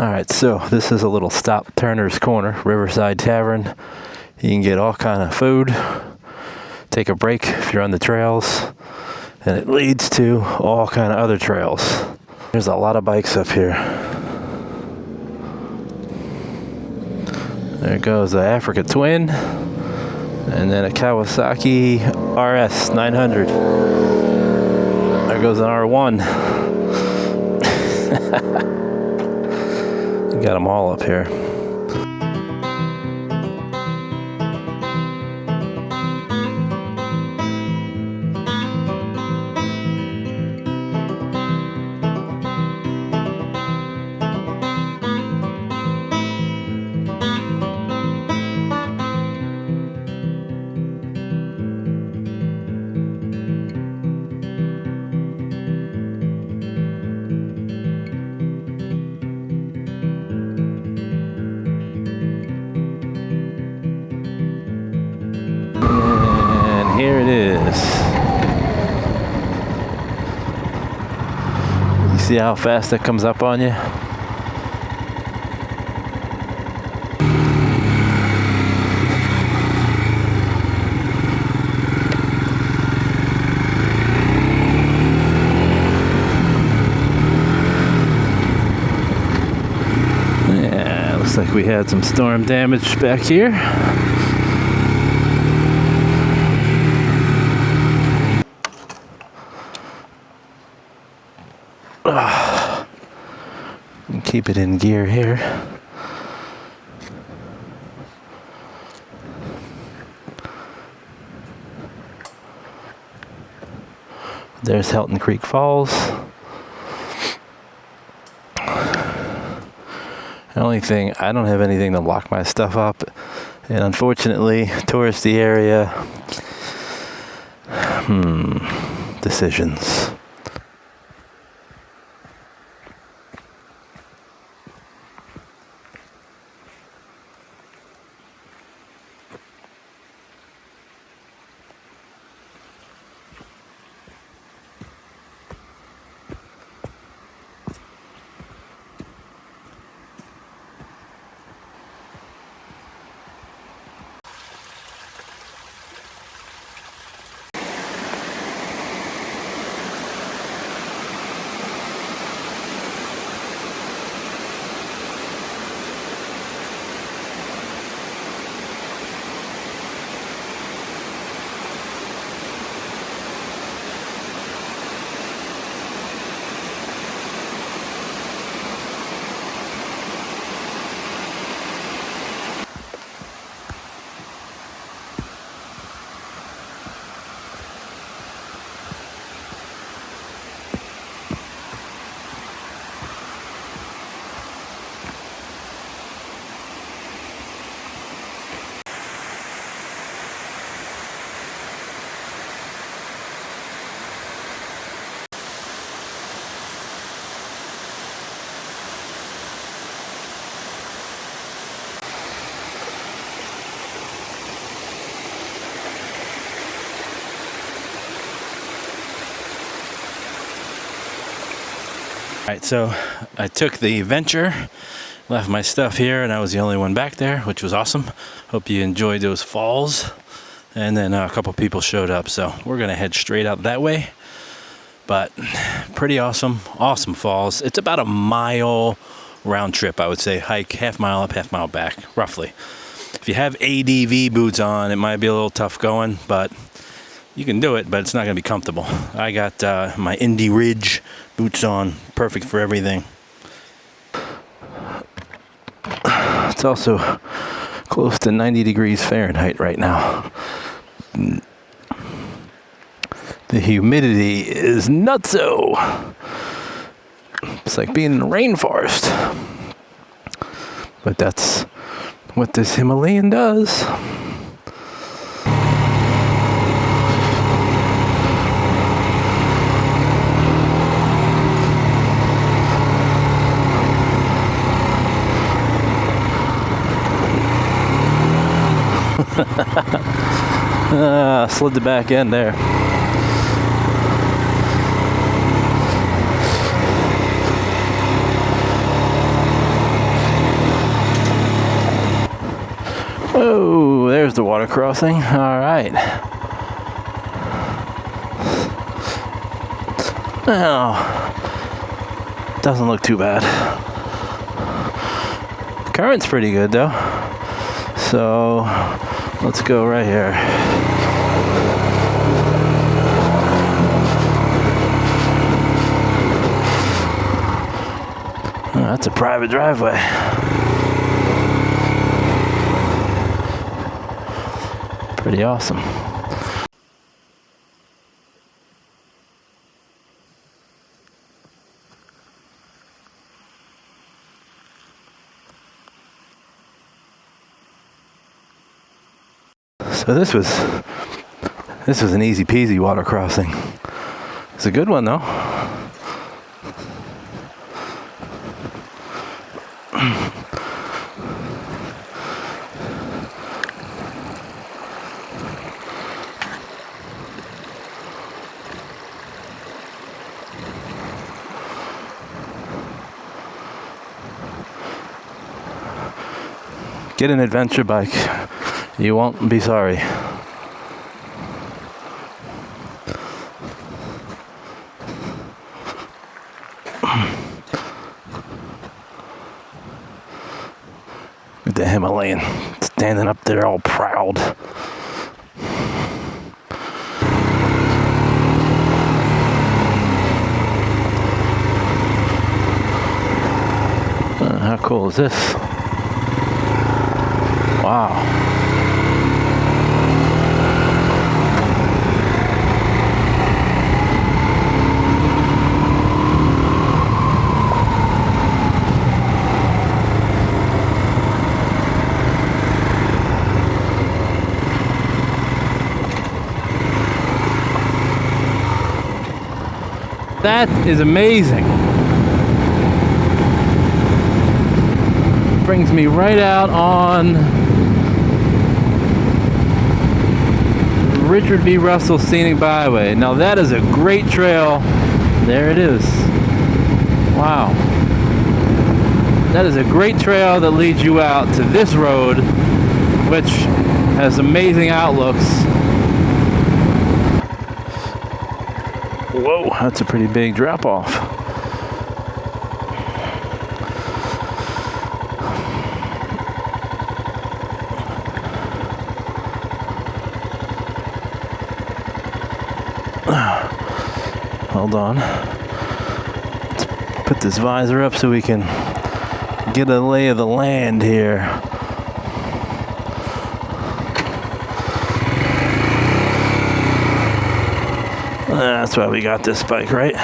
Alright, so this is a little stop Turner's Corner, Riverside Tavern. You can get all kind of food, take a break if you're on the trails, and it leads to all kind of other trails. There's a lot of bikes up here. There goes the Africa Twin, and then a Kawasaki RS 900. There goes an R1. Got them all up here. Here it is. You see how fast that comes up on you? Yeah, looks like we had some storm damage back here. Keep it in gear here. There's Helton Creek Falls. The only thing, I don't have anything to lock my stuff up, and unfortunately, touristy area, decisions. Alright, so I took the Venture, left my stuff here, and I was the only one back there, which was awesome. Hope you enjoyed those falls. And then a couple people showed up, so we're going to head straight out that way. But pretty awesome falls. It's about a mile round trip, I would say. Hike, half mile up, half mile back, roughly. If you have ADV boots on, it might be a little tough going, but you can do it, but it's not going to be comfortable. I got my Indy Ridge boots on, perfect for everything. It's also close to 90 degrees Fahrenheit right now. The humidity is nutso. It's like being in a rainforest. But that's what this Himalayan does. Slid the back end there. Oh, there's the water crossing. All right. Oh, doesn't look too bad. Current's pretty good though. So let's go right here. Oh, that's a private driveway. Pretty awesome. So this was an easy peasy water crossing. It's a good one though. Get an adventure bike. You won't be sorry. The Himalayan standing up there all proud. How cool is this? Wow. That is amazing. Brings me right out on Richard B. Russell Scenic Byway. Now that is a great trail. There it is. Wow. That is a great trail that leads you out to this road, which has amazing outlooks. Whoa, that's a pretty big drop off. Hold on. Let's put this visor up so we can get a lay of the land here. That's why we got this bike, right?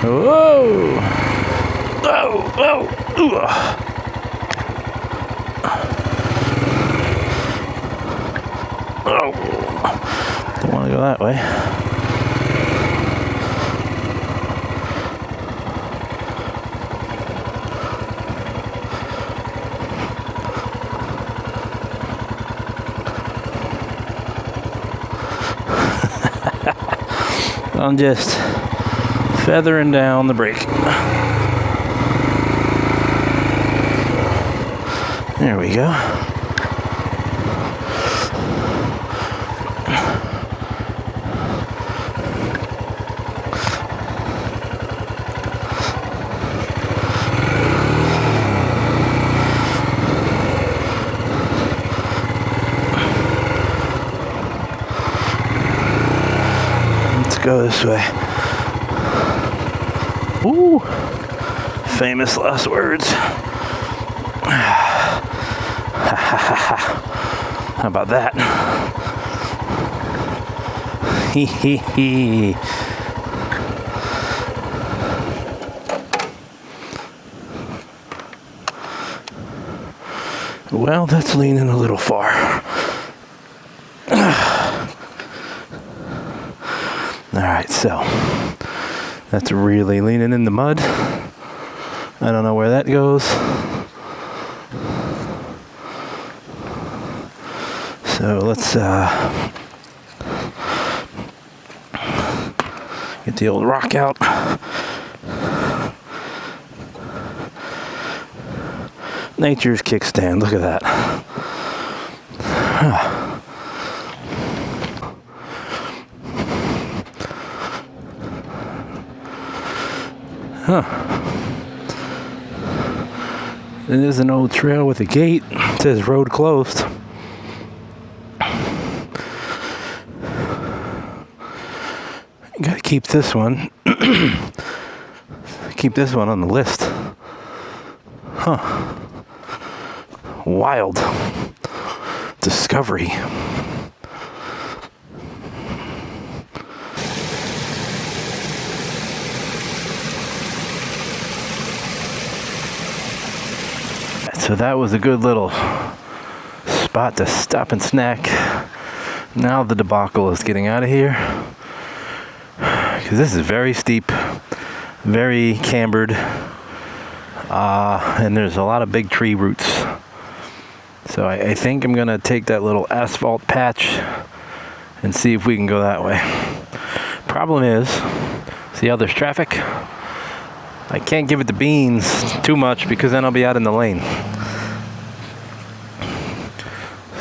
Whoa! Whoa! Whoa! Ooh. Oh! Don't want to go that way. I'm just feathering down the brake. There we go. Go this way. Ooh, famous last words. How about that? Hee hee hee. Well, that's leaning a little far. Alright, so that's really leaning in the mud. I don't know where that goes. So let's get the old rock out. Nature's kickstand, look at that. It is an old trail with a gate. It says road closed. Gotta keep this one. Keep this one on the list. Huh. Wild discovery. So that was a good little spot to stop and snack. Now the debacle is getting out of here, because this is very steep, very cambered, and there's a lot of big tree roots. So I think I'm gonna take that little asphalt patch and see if we can go that way. Problem is, see how there's traffic? I can't give it the beans too much, because then I'll be out in the lane.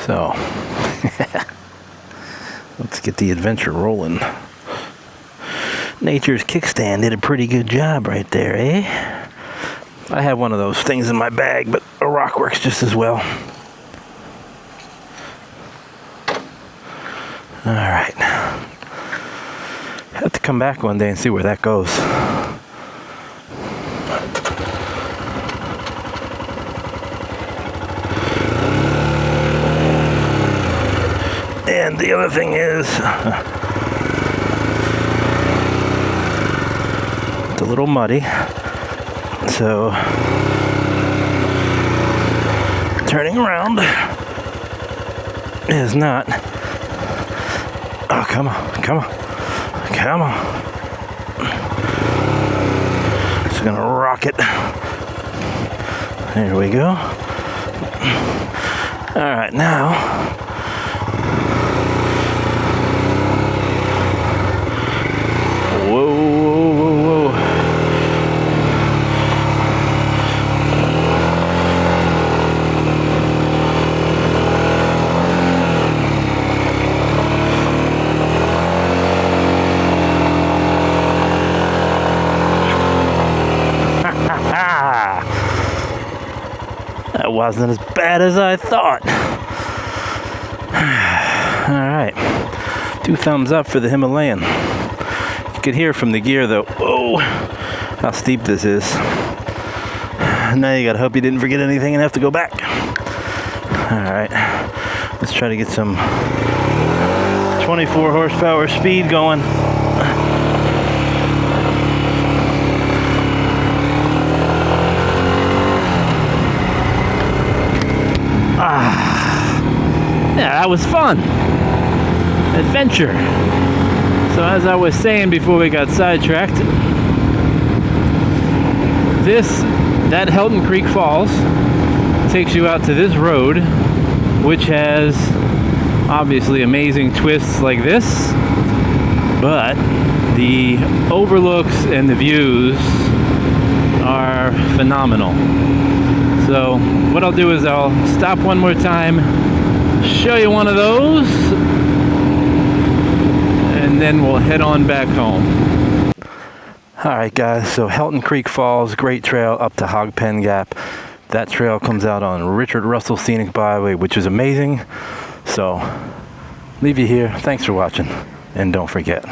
So let's get the adventure rolling. Nature's Kickstand did a pretty good job right there, eh? I have one of those things in my bag, but a rock works just as well. Alright. Have to come back one day and see where that goes. And the other thing is, it's a little muddy, so turning around is not. Oh, come on, come on, come on. Just gonna rock it. There we go. All right, now. Whoa, whoa, whoa, whoa. That wasn't as bad as I thought. All right. 2 thumbs up for the Himalayan. You could hear from the gear though, whoa, how steep this is. Now you gotta hope you didn't forget anything and have to go back. Alright, let's try to get some 24 horsepower speed going. Yeah, that was fun. Adventure. So as I was saying before we got sidetracked, that Helton Creek Falls takes you out to this road, which has obviously amazing twists like this, but the overlooks and the views are phenomenal. So what I'll do is I'll stop one more time, show you one of those, and then we'll head on back home. Alright guys, so Helton Creek Falls, great trail up to Hog Pen Gap. That trail comes out on Richard Russell Scenic Byway, which is amazing. So leave you here. Thanks for watching, and don't forget,